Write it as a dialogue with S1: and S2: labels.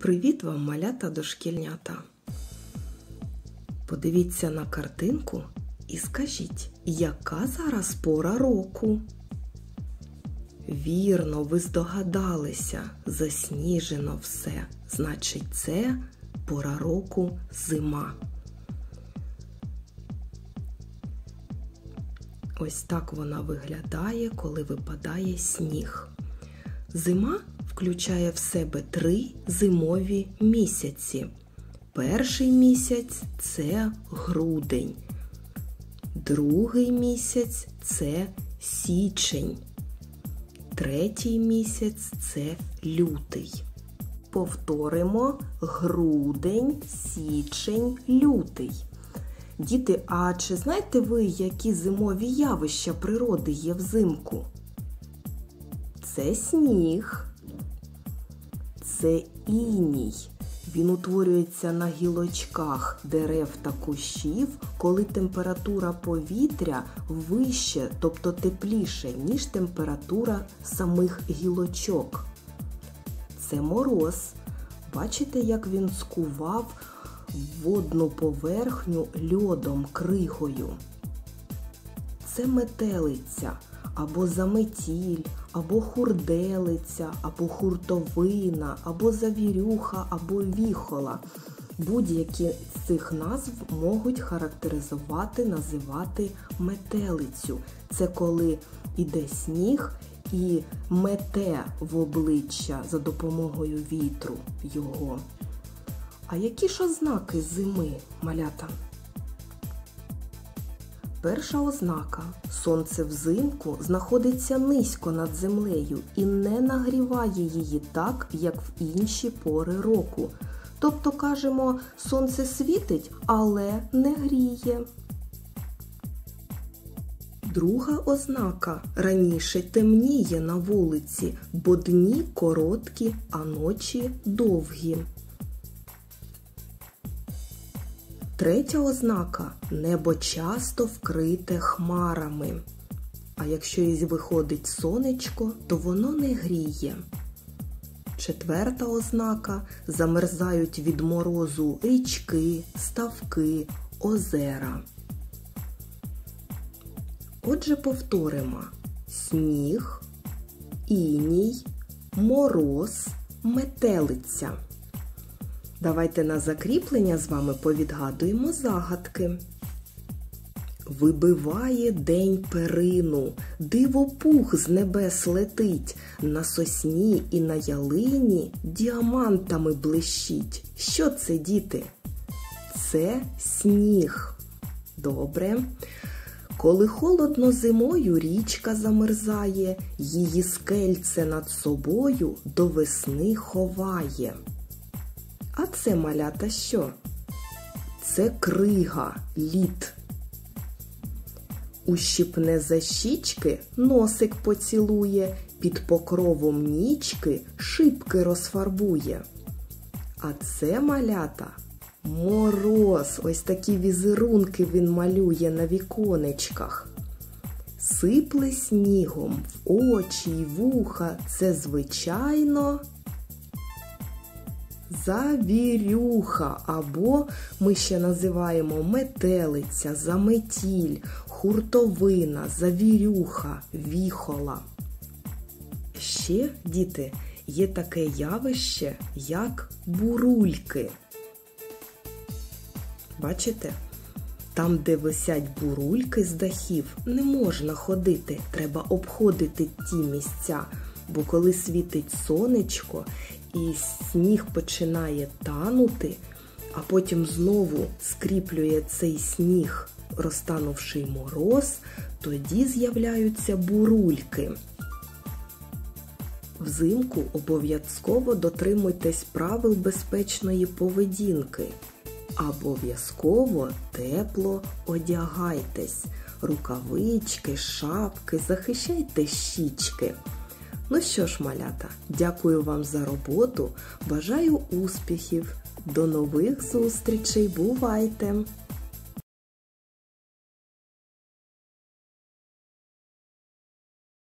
S1: Привіт вам, малята-дошкільнята! Подивіться на картинку і скажіть, яка зараз пора року? Вірно, ви здогадалися, засніжено все. Значить, це пора року зима. Ось так вона виглядає, коли випадає сніг. Зима включає в себе 3 зимові місяці. Перший місяць – це грудень. Другий місяць – це січень. Третій місяць – це лютий. Повторимо: грудень, січень, лютий. Діти, а чи знаєте ви, які зимові явища природи є взимку? Це сніг, це іній. Він утворюється на гілочках дерев та кущів, коли температура повітря вище, тобто тепліше, ніж температура самих гілочок. Це мороз. Бачите, як він скував водну поверхню льодом, кригою. Це метелиця, або заметіль, або хурделиця, або хуртовина, або завірюха, або віхола. Будь-які з цих назв можуть характеризувати, називати метелицю. Це коли іде сніг і мете в обличчя за допомогою вітру його. А які ж ознаки зими, малята? Перша ознака – сонце взимку знаходиться низько над землею і не нагріває її так, як в інші пори року. Тобто, кажемо, сонце світить, але не гріє. Друга ознака – раніше темніє на вулиці, бо дні короткі, а ночі довгі. Третя ознака – небо часто вкрите хмарами. А якщо і виходить сонечко, то воно не гріє. Четверта ознака – замерзають від морозу річки, ставки, озера. Отже, повторимо: сніг, іній, мороз, метелиця. Давайте на закріплення з вами повідгадуємо загадки. Вибиває день перину, дивопух з небес летить, на сосні і на ялині діамантами блищить. Що це, діти? Це сніг. Добре. Коли холодно зимою річка замерзає, її скельце над собою до весни ховає. А це, малята, що? Це крига, лід. Ущипне за щічки, носик поцілує, під покровом нічки шибки розфарбує. А це, малята, мороз. Ось такі візерунки він малює на віконечках. Сипле снігом в очі й вуха. Це, звичайно, завірюха, або ми ще називаємо метелиця, заметіль, хуртовина, завірюха, віхола. Ще, діти, є таке явище, як бурульки. Бачите? Там, де висять бурульки з дахів, не можна ходити, треба обходити ті місця, бо коли світить сонечко і сніг починає танути, а потім знову скріплює цей сніг, розтанувший мороз, тоді з'являються бурульки. Взимку обов'язково дотримуйтесь правил безпечної поведінки. Обов'язково тепло одягайтесь. Рукавички, шапки, захищайте щічки. Ну що ж, малята, дякую вам за роботу, бажаю успіхів, до нових зустрічей, бувайте!